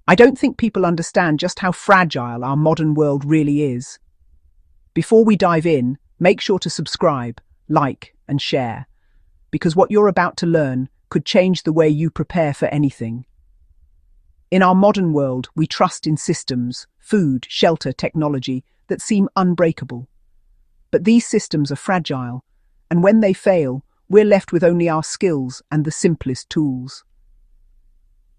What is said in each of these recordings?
I don't think people understand just how fragile our modern world really is. Before we dive in, make sure to subscribe, like, and share, because what you're about to learn could change the way you prepare for anything. In our modern world, we trust in systems, food, shelter, technology that seem unbreakable. But these systems are fragile, and when they fail, we're left with only our skills and the simplest tools.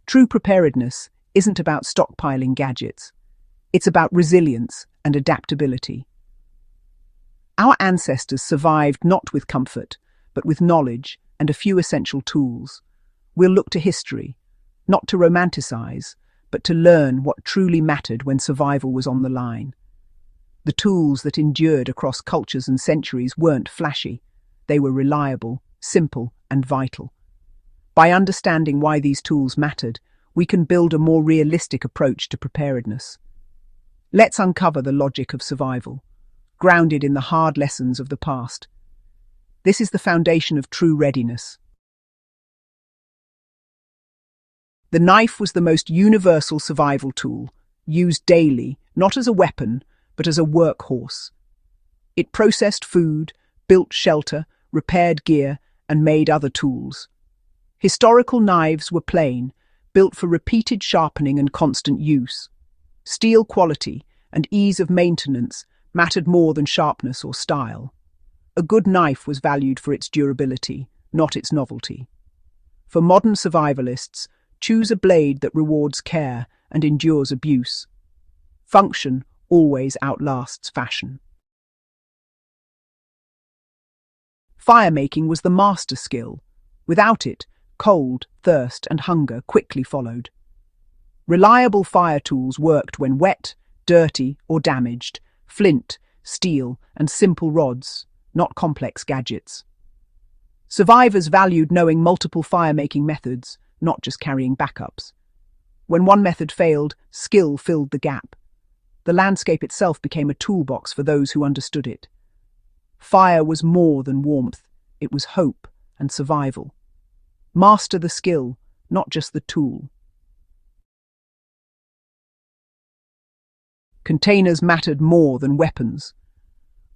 True preparedness isn't about stockpiling gadgets. It's about resilience and adaptability. Our ancestors survived not with comfort, but with knowledge and a few essential tools. We'll look to history, not to romanticize, but to learn what truly mattered when survival was on the line. The tools that endured across cultures and centuries weren't flashy. They were reliable, simple, and vital. By understanding why these tools mattered, we can build a more realistic approach to preparedness. Let's uncover the logic of survival, grounded in the hard lessons of the past. This is the foundation of true readiness. The knife was the most universal survival tool, used daily, not as a weapon, but as a workhorse. It processed food, built shelter, repaired gear, and made other tools. Historical knives were plain, built for repeated sharpening and constant use. Steel quality and ease of maintenance mattered more than sharpness or style. A good knife was valued for its durability, not its novelty. For modern survivalists, choose a blade that rewards care and endures abuse. Function always outlasts fashion. Fire-making was the master skill. Without it, cold, thirst, and hunger quickly followed. Reliable fire tools worked when wet, dirty, or damaged. Flint, steel, and simple rods, not complex gadgets. Survivors valued knowing multiple fire-making methods, not just carrying backups. When one method failed, skill filled the gap. The landscape itself became a toolbox for those who understood it. Fire was more than warmth, it was hope and survival. Master the skill, not just the tool. Containers mattered more than weapons.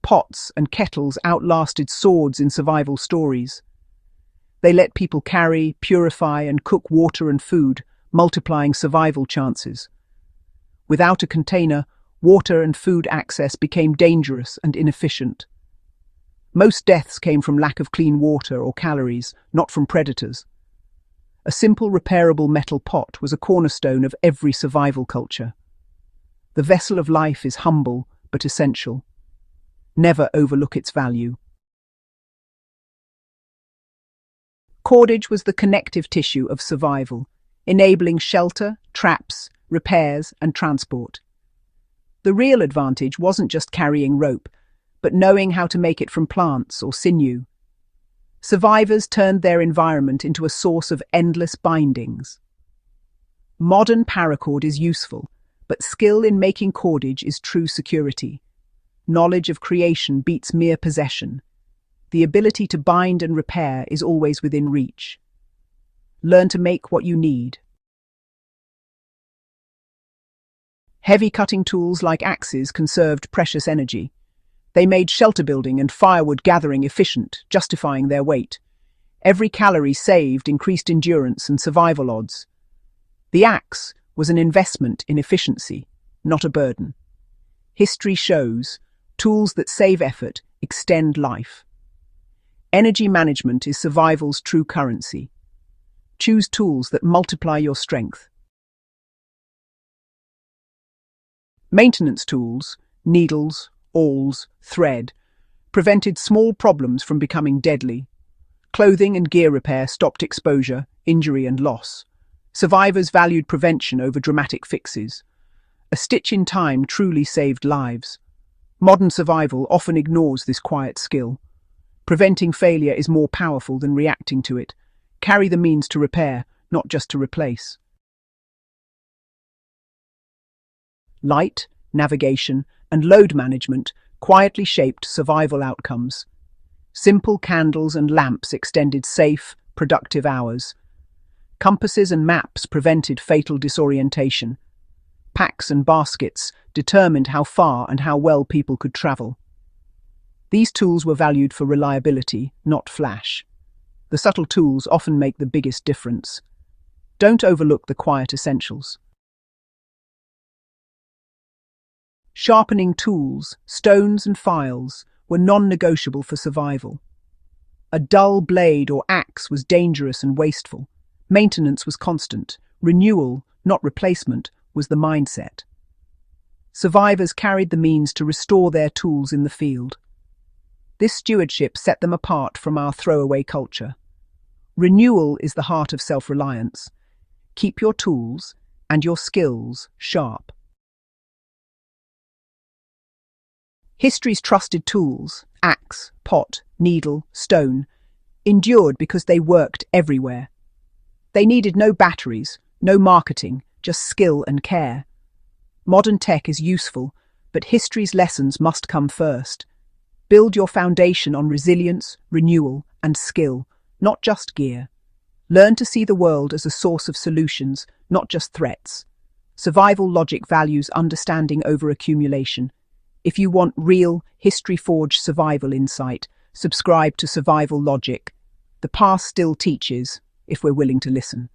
Pots and kettles outlasted swords in survival stories. They let people carry, purify, and cook water and food, multiplying survival chances. Without a container, water and food access became dangerous and inefficient. Most deaths came from lack of clean water or calories, not from predators. A simple repairable metal pot was a cornerstone of every survival culture. The vessel of life is humble but essential. Never overlook its value. Cordage was the connective tissue of survival, enabling shelter, traps, repairs, and transport. The real advantage wasn't just carrying rope, but knowing how to make it from plants or sinew. Survivors turned their environment into a source of endless bindings. Modern paracord is useful, but skill in making cordage is true security. Knowledge of creation beats mere possession. The ability to bind and repair is always within reach. Learn to make what you need. Heavy cutting tools like axes conserved precious energy. They made shelter building and firewood gathering efficient, justifying their weight. Every calorie saved increased endurance and survival odds. The axe was an investment in efficiency, not a burden. History shows tools that save effort extend life. Energy management is survival's true currency. Choose tools that multiply your strength. Maintenance tools, needles, awls, thread, prevented small problems from becoming deadly. Clothing and gear repair stopped exposure, injury, and loss. Survivors valued prevention over dramatic fixes. A stitch in time truly saved lives. Modern survival often ignores this quiet skill. Preventing failure is more powerful than reacting to it. Carry the means to repair, not just to replace. Light, navigation, and load management quietly shaped survival outcomes. Simple candles and lamps extended safe, productive hours. Compasses and maps prevented fatal disorientation. Packs and baskets determined how far and how well people could travel. These tools were valued for reliability, not flash. The subtle tools often make the biggest difference. Don't overlook the quiet essentials. Sharpening tools, stones and files, were non-negotiable for survival. A dull blade or axe was dangerous and wasteful. Maintenance was constant. Renewal, not replacement, was the mindset. Survivors carried the means to restore their tools in the field. This stewardship set them apart from our throwaway culture. Renewal is the heart of self-reliance. Keep your tools and your skills sharp. History's trusted tools, axe, pot, needle, stone, endured because they worked everywhere. They needed no batteries, no marketing, just skill and care. Modern tech is useful, but history's lessons must come first. Build your foundation on resilience, renewal, and skill, not just gear. Learn to see the world as a source of solutions, not just threats. Survival logic values understanding over accumulation. If you want real, history-forged survival insight, subscribe to Survival Logic. The past still teaches, if we're willing to listen.